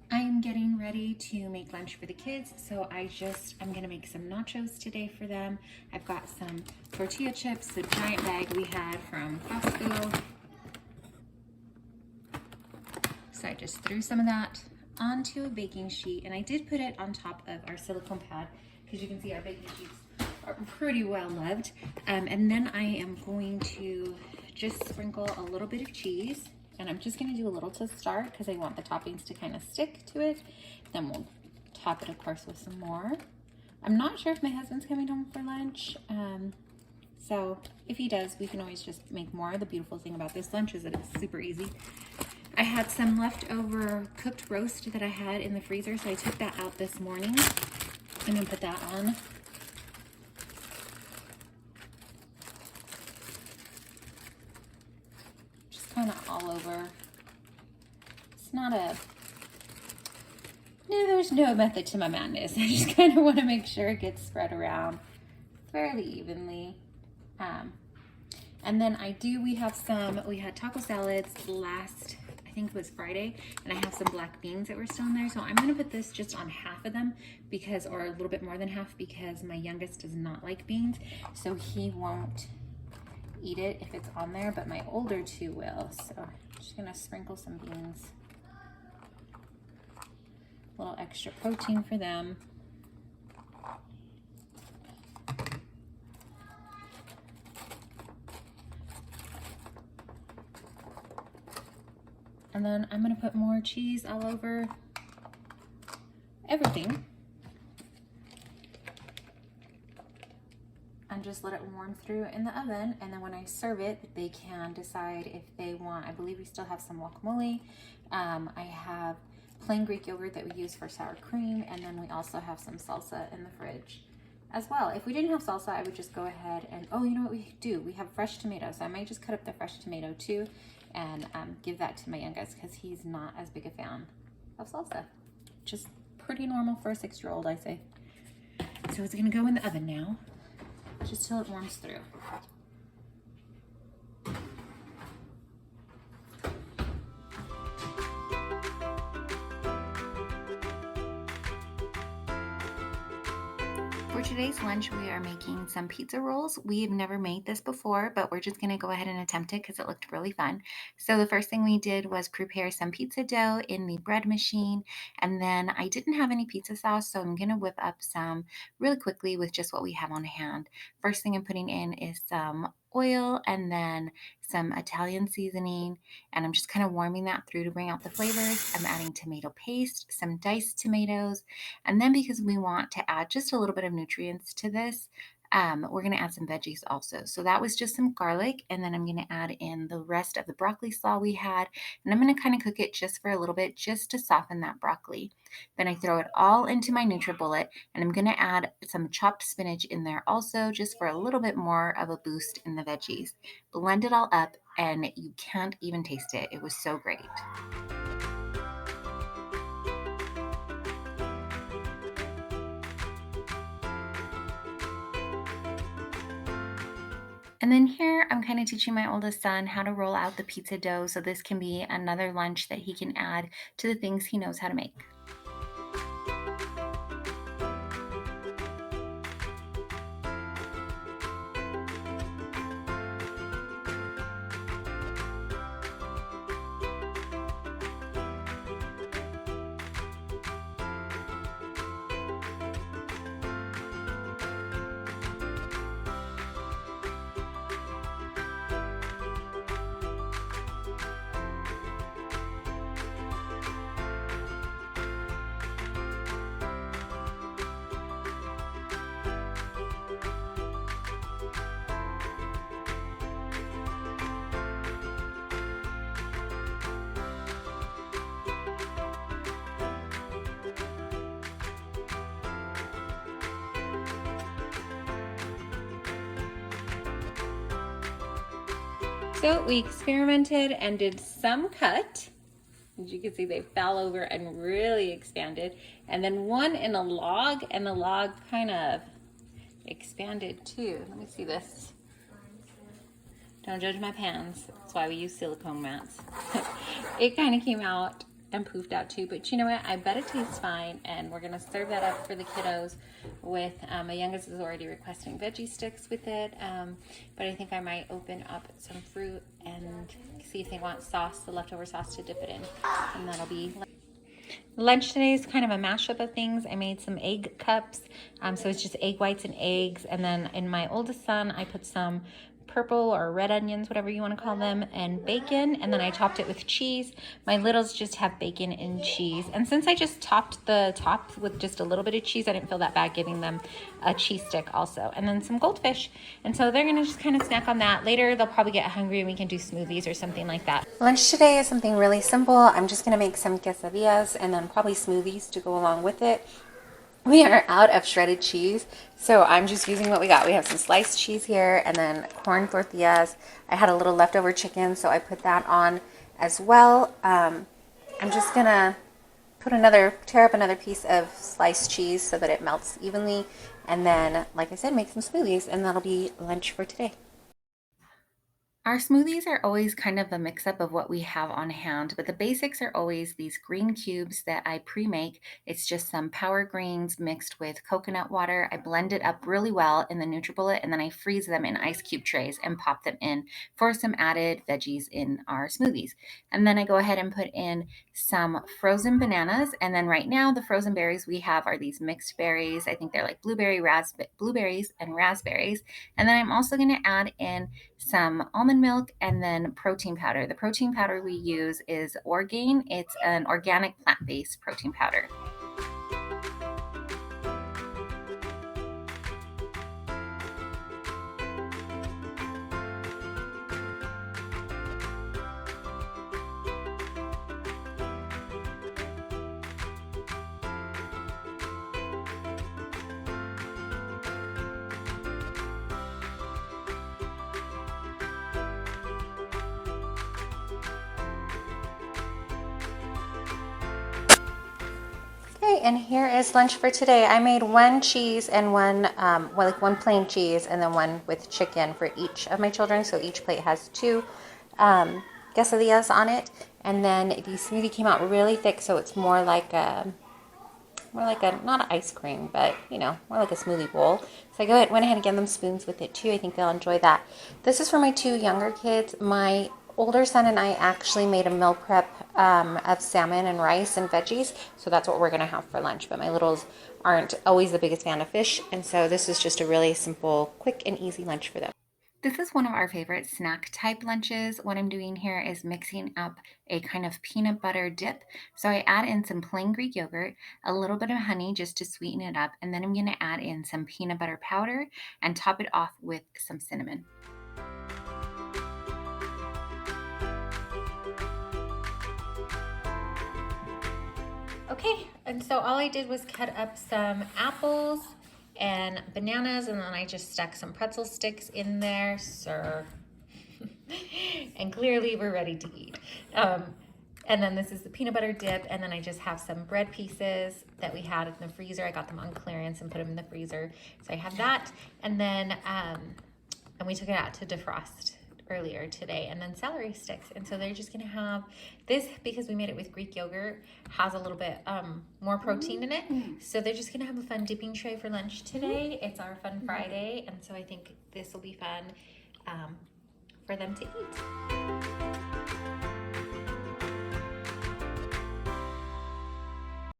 I'm getting ready to make lunch for the kids, so I'm gonna make some nachos today for them. I've got some tortilla chips, the giant bag we had from Costco. So I just threw some of that onto a baking sheet, and I did put it on top of our silicone pad because you can see our baking sheets are pretty well loved. And then I am going to just sprinkle a little bit of cheese, and I'm just going to do a little to start because I want the toppings to kind of stick to it. Then we'll top it, of course, with some more. I'm not sure if my husband's coming home for lunch. So if he does, we can always just make more. The beautiful thing about this lunch is that it's super easy. I had some leftover cooked roast that I had in the freezer, so I took that out this morning and then put that on. Just kind of all over. It's not there's no method to my madness. I just kind of want to make sure it gets spread around fairly evenly. And then we had taco salads I think it was Friday, and I have some black beans that were still in there. So I'm gonna put this just on half of them or a little bit more than half, because my youngest does not like beans. So he won't eat it if it's on there, but my older two will. So I'm just gonna sprinkle some beans. A little extra protein for them. And then I'm gonna put more cheese all over everything. And just let it warm through in the oven. And then when I serve it, they can decide if they want, I believe we still have some guacamole. I have plain Greek yogurt that we use for sour cream. And then we also have some salsa in the fridge as well. If we didn't have salsa, I would just go ahead and, oh, you know what we do? We have fresh tomatoes. So I might just cut up the fresh tomato too and give that to my youngest, because he's not as big a fan of salsa. Just pretty normal for a 6-year-old, I say. So it's gonna go in the oven now, just till it warms through. For today's lunch, we are making some pizza rolls. We've never made this before, but we're just going to go ahead and attempt it because it looked really fun. So the first thing we did was prepare some pizza dough in the bread machine. And then I didn't have any pizza sauce, so I'm going to whip up some really quickly with just what we have on hand. First thing I'm putting in is some oil and then some Italian seasoning, and I'm just kind of warming that through to bring out the flavors. I'm adding tomato paste, some diced tomatoes, and then because we want to add just a little bit of nutrients to this, we're going to add some veggies also. So that was just some garlic, and then I'm going to add in the rest of the broccoli slaw we had, and I'm going to kind of cook it just for a little bit just to soften that broccoli. Then I throw it all into my NutriBullet, and I'm going to add some chopped spinach in there also just for a little bit more of a boost in the veggies. Blend it all up, and you can't even taste it. It was so great. And then here I'm kind of teaching my oldest son how to roll out the pizza dough, so this can be another lunch that he can add to the things he knows how to make. So we experimented and did some cut. As you can see, they fell over and really expanded. And then one in a log, and the log kind of expanded too. Let me see this. Don't judge my pans. That's why we use silicone mats. It kind of came out and poofed out too, but you know what? I bet it tastes fine, and we're gonna serve that up for the kiddos with, my youngest is already requesting veggie sticks with it, but I think I might open up some fruit and see if they want sauce, the leftover sauce to dip it in, and that'll be lunch. Today is kind of a mashup of things. I made some egg cups, so it's just egg whites and eggs, and then in my oldest son, I put some purple or red onions, whatever you want to call them, and bacon, and then I topped it with cheese. My littles just have bacon and cheese, and since I just topped the top with just a little bit of cheese, I didn't feel that bad giving them a cheese stick also, and then some goldfish, and so they're gonna just kind of snack on that. Later they'll probably get hungry and we can do smoothies or something like that. Lunch today is something really simple. I'm just gonna make some quesadillas and then probably smoothies to go along with it. We are out of shredded cheese, so I'm just using what we got. We have some sliced cheese here and then corn tortillas. I had a little leftover chicken, so I put that on as well. I'm just gonna tear up another piece of sliced cheese so that it melts evenly, and then, like I said, make some smoothies, and that'll be lunch for today. Our smoothies are always kind of a mix up of what we have on hand, but the basics are always these green cubes that I pre-make. It's just some power greens mixed with coconut water. I blend it up really well in the NutriBullet, and then I freeze them in ice cube trays and pop them in for some added veggies in our smoothies. And then I go ahead and put in some frozen bananas, and then right now the frozen berries we have are these mixed berries. I think they're like blueberries and raspberries. And then I'm also going to add in some almond milk and then protein powder. The protein powder we use is Orgain. It's an organic plant-based protein powder. Okay, and here is lunch for today. I made one cheese and one plain cheese and then one with chicken for each of my children. So each plate has two quesadillas on it. And then the smoothie came out really thick, so it's more like a not an ice cream, but more like a smoothie bowl. So I went ahead and gave them spoons with it too. I think they'll enjoy that. This is for my two younger kids. My older son and I actually made a meal prep of salmon and rice and veggies, so that's what we're going to have for lunch. But my littles aren't always the biggest fan of fish, and so this is just a really simple, quick, and easy lunch for them. This is one of our favorite snack type lunches. What I'm doing here is mixing up a kind of peanut butter dip. So I add in some plain Greek yogurt, a little bit of honey just to sweeten it up, and then I'm going to add in some peanut butter powder and top it off with some cinnamon. Okay, and so all I did was cut up some apples and bananas, and then I just stuck some pretzel sticks in there, sir. And clearly we're ready to eat. And then this is the peanut butter dip, and then I just have some bread pieces that we had in the freezer. I got them on clearance and put them in the freezer. So I have that, and then and we took it out to defrost earlier today, and then celery sticks. And so they're just gonna have this, because we made it with Greek yogurt, has a little bit more protein in it. So they're just gonna have a fun dipping tray for lunch today. It's our Fun Friday, and so I think this will be fun for them to eat.